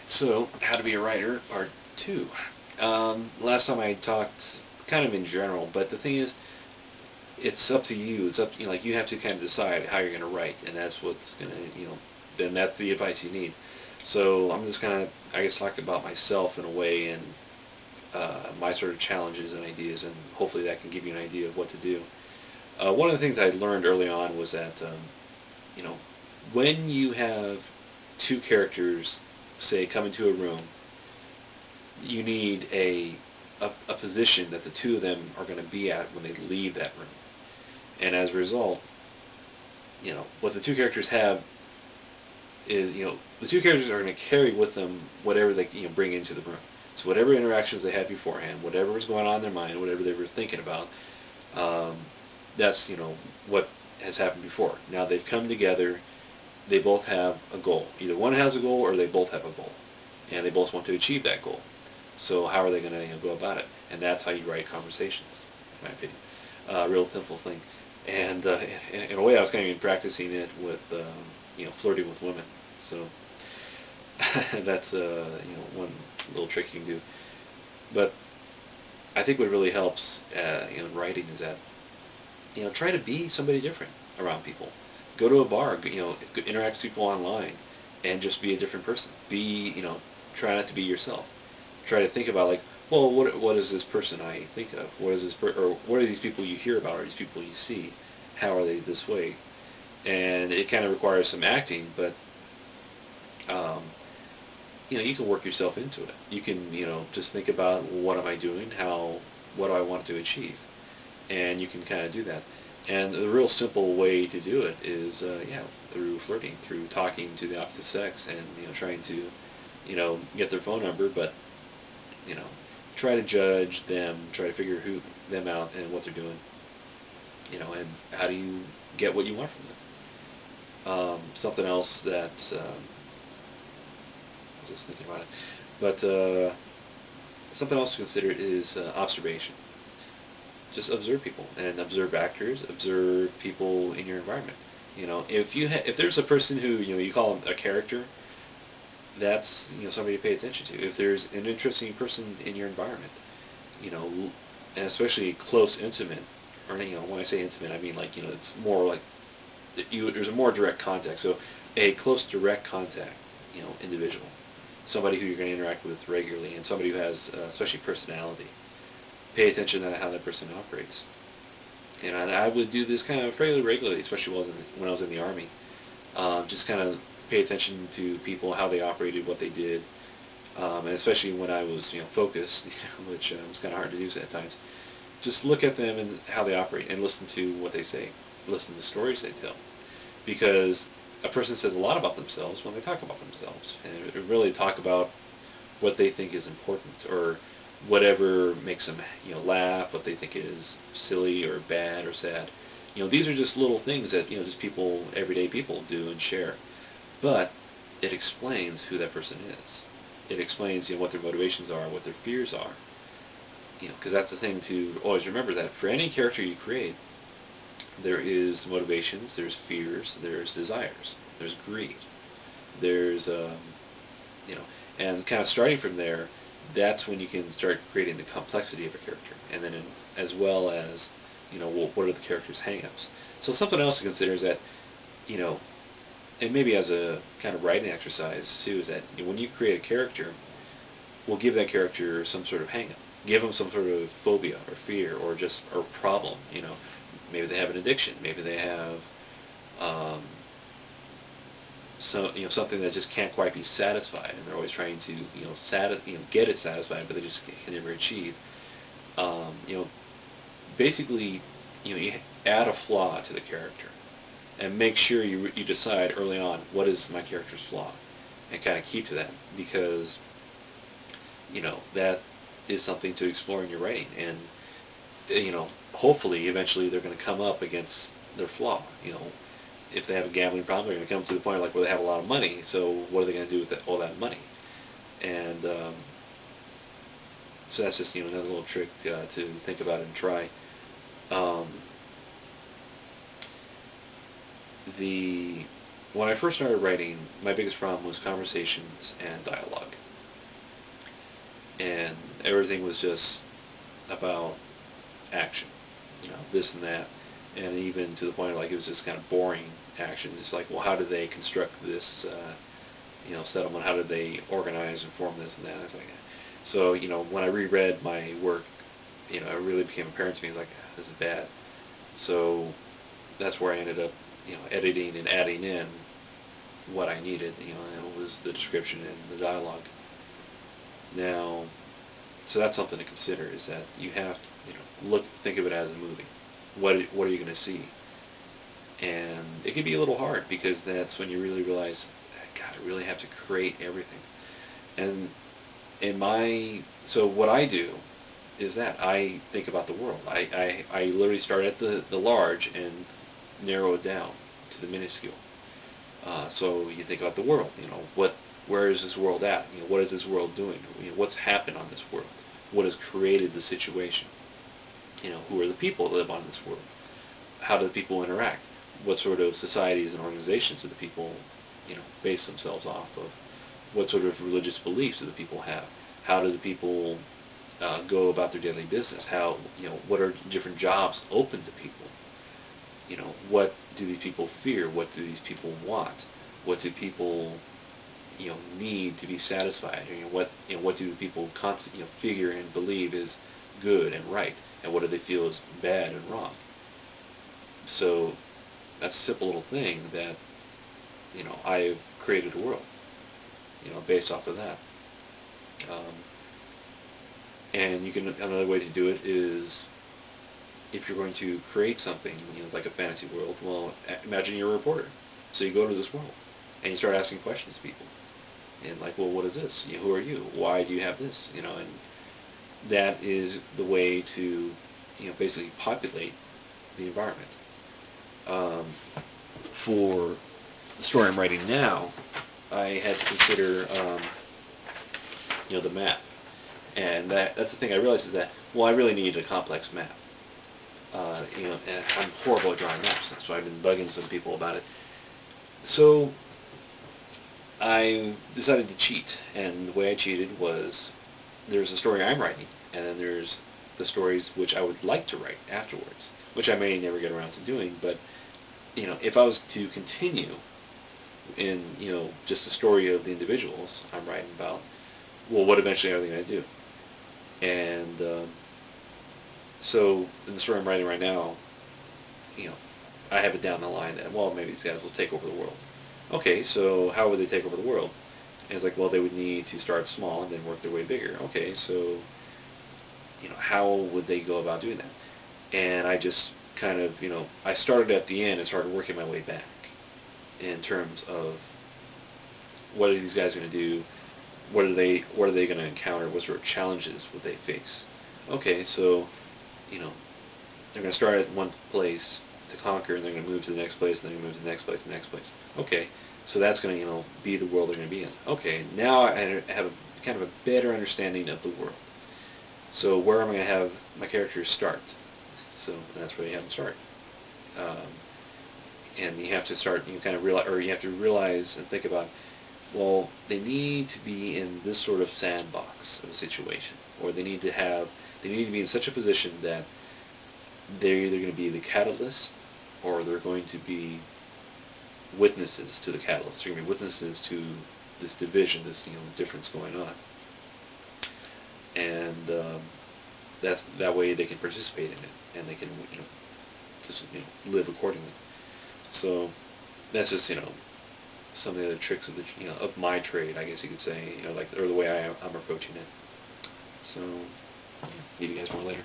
So, how to be a writer, part two. Last time I talked kind of in general, but the thing is, it's up to you. It's up, like you have to kind of decide how you're going to write, and that's what's going to, then that's the advice you need. So I'm just kind of, I guess, talk about myself in a way and my sort of challenges and ideas, and hopefully that can give you an idea of what to do. One of the things I learned early on was that, you know, when you have two characters, say, come into a room, you need a position that the two of them are going to be at when they leave that room. And as a result, what the two characters have is, the two characters are going to carry with them whatever they, bring into the room. So whatever interactions they had beforehand, whatever was going on in their mind, whatever they were thinking about, um, that's, what has happened before. Now they've come together, they both have a goal. Either one has a goal or they both have a goal. And they both want to achieve that goal. So how are they going to go about it? And that's how you write conversations, in my opinion. Real simple thing. And in a way, I was kind of even practicing it with, flirting with women. So that's one little trick you can do. But I think what really helps in writing is that try to be somebody different around people. Go to a bar, interact with people online, and just be a different person. Try not to be yourself. Try to think about, like, well, what is this person I think of? What is or what are these people you hear about? Or these people you see? How are they this way? And it kind of requires some acting, but um, you can work yourself into it. You can, just think about, what am I doing? What do I want to achieve? And you can kind of do that. And the real simple way to do it is, through flirting, through talking to the opposite sex, and trying to, get their phone number, but you know, try to judge them, try to figure them out and what they're doing, and how do you get what you want from them. Something else that I was just thinking about it, but something else to consider is observation. Just observe people and observe actors, observe people in your environment. If there's a person who you call a character, that's somebody to pay attention to. If there's an interesting person in your environment, you know, and especially close, intimate, or when I say intimate, I mean, like, it's more like there's a more direct contact. So a close, direct contact, individual, somebody who you're going to interact with regularly, and somebody who has, especially personality. Pay attention to how that person operates. And I would do this kind of fairly regularly, especially when I was in the army. Just kind of pay attention to people, how they operated, what they did, and especially when I was, focused, which was kind of hard to do at times. Just look at them and how they operate, and listen to what they say, listen to the stories they tell, because a person says a lot about themselves when they talk about themselves, and really talk about what they think is important, or whatever makes them, laugh, what they think is silly or bad or sad. These are just little things that, just everyday people do and share. But it explains who that person is. It explains, what their motivations are, what their fears are. Because that's the thing to always remember, that for any character you create, there is motivations, there's fears, there's desires, there's greed, there's, you know, and kind of starting from there, that's when you can start creating the complexity of a character, and then as well as, what are the character's hangups. So something else to consider is that, you know, and maybe as a kind of writing exercise too, is that when you create a character, we'll give that character some sort of hang-up. Give them some sort of phobia or fear or problem. Maybe they have an addiction. Maybe they have um, something that just can't quite be satisfied, and they're always trying to get it satisfied, but they just can never achieve. Um, you know, Basically, you add a flaw to the character, and make sure you decide early on what is my character's flaw, and kind of keep to that, because that is something to explore in your writing, and hopefully eventually they're going to come up against their flaw. If they have a gambling problem, they're going to come to the point like where they have a lot of money. So what are they going to do with all that money? And so that's just another little trick to think about and try. Um, the when I first started writing, my biggest problem was conversations and dialogue, and everything was just about action, this and that, and even to the point of like it was just kind of boring action. It's like, well, how did they construct this, settlement? How did they organize and form this and that? And it's like, so when I reread my work, it really became apparent to me like this is bad. So that's where I ended up, editing and adding in what I needed, and it was the description and the dialogue. Now, so that's something to consider, is that you have to, think of it as a movie. What are you going to see? And it can be a little hard because that's when you really realize, God, I really have to create everything. And so what I do is that I think about the world. I literally start at the large and narrow it down to the minuscule. So you think about the world. Where is this world at? What is this world doing? What's happened on this world? What has created the situation? Who are the people that live on this world? How do the people interact? What sort of societies and organizations do the people, base themselves off of? What sort of religious beliefs do the people have? How do the people go about their daily business? How, what are different jobs open to people? What do these people fear? What do these people want? What do people, need to be satisfied? What do people figure and believe is good and right, and what do they feel is bad and wrong? So that's a simple little thing that, I've created a world, based off of that. Um, and another way to do it is, if you're going to create something, like a fantasy world, well, imagine you're a reporter. So you go to this world, and you start asking questions to people. And like, well, what is this? Who are you? Why do you have this? And that is the way to, basically populate the environment. For the story I'm writing now, I had to consider, the map. And that's the thing I realized is that, well, I really needed a complex map. And I'm horrible at drawing maps, so I've been bugging some people about it. So I decided to cheat, and the way I cheated was, there's a story I'm writing, and then there's the stories which I would like to write afterwards, which I may never get around to doing, but, if I was to continue in, just the story of the individuals I'm writing about, well, what eventually are they going to do? And so in the story I'm writing right now, I have it down the line that, well, maybe these guys will take over the world. Okay, so how would they take over the world? And it's like, well, they would need to start small and then work their way bigger. Okay, so, how would they go about doing that? And I just kind of, I started at the end and started working my way back in terms of what are these guys going to do? What are they going to encounter? What sort of challenges would they face? Okay, so, they're going to start at one place to conquer, and they're going to move to the next place, and then move to the next place, the next place. Okay, so that's going to, be the world they're going to be in. Okay, now I have kind of a better understanding of the world. So where am I going to have my characters start? So that's where you have them start. And you have to start, you have to realize and think about, well, they need to be in this sort of sandbox of a situation, or they need to be in such a position that they're either going to be the catalyst, or they're going to be witnesses to the catalyst. They're going to be witnesses to this division, this difference going on, and that way they can participate in it, and they can just live accordingly. So that's just some of the other tricks of of my trade, I guess you could say, or the way I'm approaching it. So meet you guys more later.